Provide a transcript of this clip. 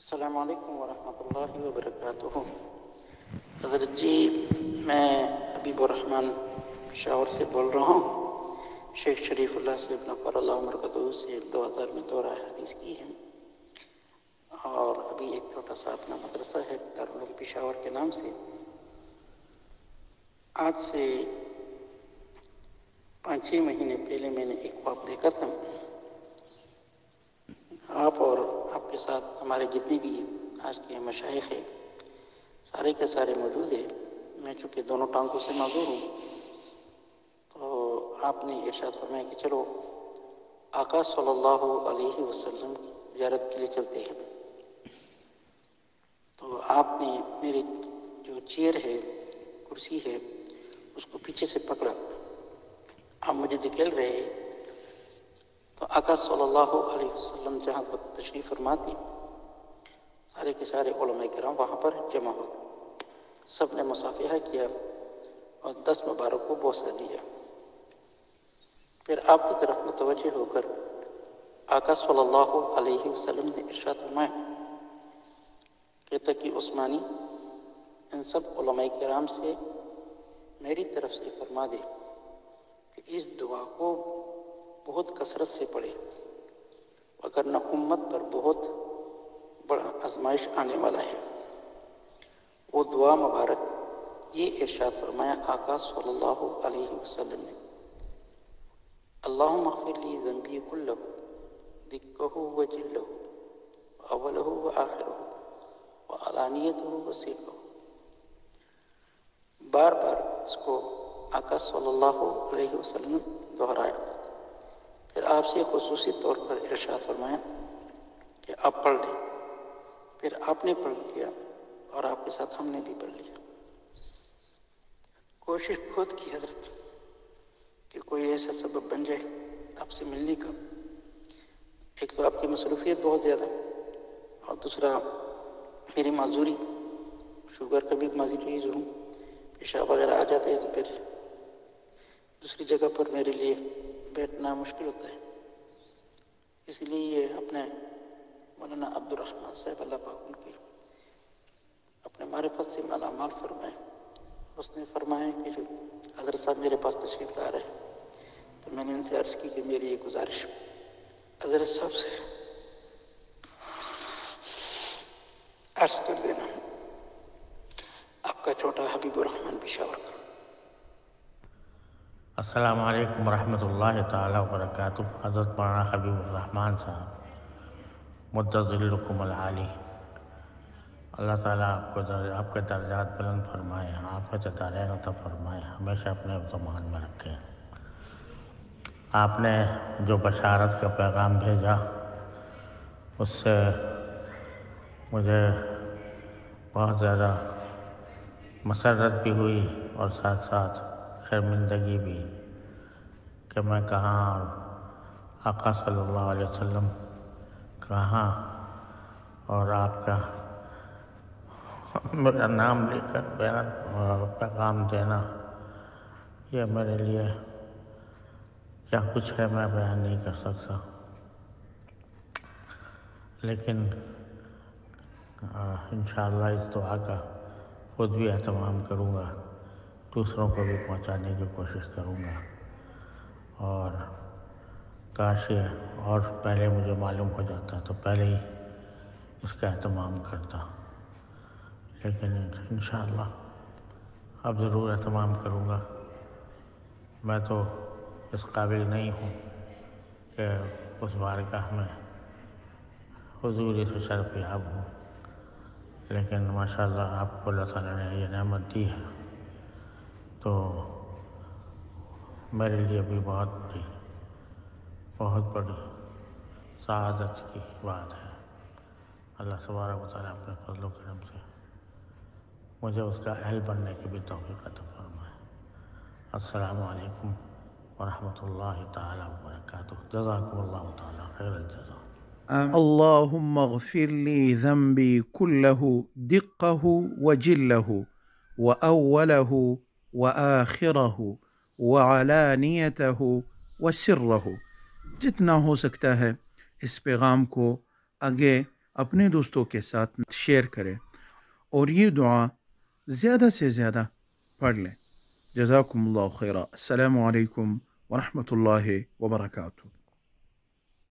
السلام علیکم ورحمۃ اللہ وبرکاتہ۔ حضرت جی، میں حبیب الرحمن پشاور سے بول رہا ہوں۔ شیخ شریف اللہ سے نفر اللہ مرکزہ سے 2000 میں دورہ حدیث کی ہے، اور ابھی ایک چھوٹا سا اپنا مدرسہ ہے دارالعلوم پشاور کے نام سے۔ آج سے 5-6 مہینے پہلے میں نے ایک خواب دیکھا تھا۔ آپ اور آپ کے ساتھ ہمارے جتنے بھی آج کے مشائخ ہیں سارے کے سارے موجود ہیں۔ میں چونکہ دونوں ٹانگوں سے معذور ہوں، تو آپ نے ارشاد فرمایا کہ چلو آقا صلی اللہ علیہ وسلم کی زیارت کے لیے چلتے ہیں۔ تو آپ نے میری جو چیئر ہے، کرسی ہے، اس کو پیچھے سے پکڑا، آپ مجھے دکھیل رہے ہیں۔ تو آقا صلی اللہ علیہ وسلم جہاں پر تشریف فرما تھی، سارے کے سارے علماء کرام وہاں پر جمع ہو، سب نے مصافحہ کیا اور 10 مبارک کو بوسہ دیا۔ پھر آپ کی طرف متوجہ ہو کر آقا صلی اللہ علیہ وسلم نے ارشاد فرمایا کہ تقی عثمانی ان سب علماء کرام سے میری طرف سے فرما دے کہ اس دعا کو بہت کثرت سے پڑھے، وگرنہ امت پر بہت بڑا آزمائش آنے والا ہے۔ وہ دعا مبارک یہ ارشاد فرمایا آقا صلی اللہ علیہ وسلم نے، اللہم اغفر لی ذنبی کلہ دکہ و جلہ اولہ و آخرہ وعلانیتہ و سرہ۔ بار بار اس کو آقا صلی اللہ علیہ وسلم دہرایا۔ پھر آپ سے خصوصی طور پر ارشاد فرمایا کہ آپ پڑھ لیں۔ پھر آپ نے پڑھ لیا اور آپ کے ساتھ ہم نے بھی پڑھ لیا۔ کوشش بہت کی حضرت کہ کوئی ایسا سبب بن جائے آپ سے ملنے کا۔ ایک تو آپ کی مصروفیت بہت زیادہ، اور دوسرا میری معذوری، شوگر کا بھی مریض ہوں، پیشاب وغیرہ آ جاتے ہیں تو پھر دوسری جگہ پر میرے لیے بیٹھنا مشکل ہوتا ہے۔ اس لیے یہ اپنے مولانا عبد الرحمن صاحب اللہ پاک ان کی اپنے معرفت سے مالا مال فرمائے، اس نے فرمایا کہ جو حضرت صاحب میرے پاس تشریف لا رہے ہیں، تو میں نے ان سے عرض کی کہ میری یہ گزارش حضرت صاحب سے عرض کر دینا، آپ کا چھوٹا حبیب الرحمن پشاور کا۔ السلام علیکم ورحمۃ اللہ تعالیٰ وبرکاتہ۔ حضرت مولانا حبیب الرحمن صاحب مدد ذلکم العالی، اللہ تعالیٰ آپ کے درجات بلند فرمائے، آفت دارین عطا فرمائے، ہمیشہ اپنے ضمان میں رکھیں۔ آپ نے جو بشارت کا پیغام بھیجا اس سے مجھے بہت زیادہ مسرت بھی ہوئی اور ساتھ ساتھ شرمندگی بھی کہ میں کہاں اور آقا صلی اللہ علیہ وسلم کہاں، اور آپ کا میرا نام لے کر بیان اور پیغام دینا، یہ میرے لیے کیا کچھ ہے میں بیان نہیں کر سکتا۔ لیکن انشاءاللہ اس دعا کا خود بھی اہتمام کروں گا، دوسروں کو بھی پہنچانے کی کوشش کروں گا، اور کاش یہ اور پہلے مجھے معلوم ہو جاتا تو پہلے ہی اس کا اہتمام کرتا، لیکن انشاءاللہ اب ضرور اہتمام کروں گا۔ میں تو اس قابل نہیں ہوں کہ اس بارگاہ میں حضور سے شرف یاب ہوں، لیکن ماشاءاللہ آپ کو اللہ تعالیٰ نے یہ نعمت دی ہے، تو میرے لیے بھی بہت بڑی سعادت کی بات ہے۔ اللہ تبارک و تعالیٰ اپنے فضل و کرم سے مجھے اس کا اہل بننے کی بھی توفیق عطا فرمائے۔ السلام علیکم ورحمۃ اللہ تعالیٰ وبرکاتہ۔ جزاکم اللہ تعالیٰ خیر الجزا۔ اللهم اغفر لي ذنبي كله دقه وجله وأوله وآخره وعلانيته وسره۔ جتنا ہو سکتا ہے اس پیغام کو آگے اپنے دوستوں کے ساتھ شیئر کریں اور یہ دعا زیادہ سے زیادہ پڑھ لیں۔ جزاکم اللہ خیرہ۔ السلام علیکم ورحمۃ اللہ وبرکاتہ۔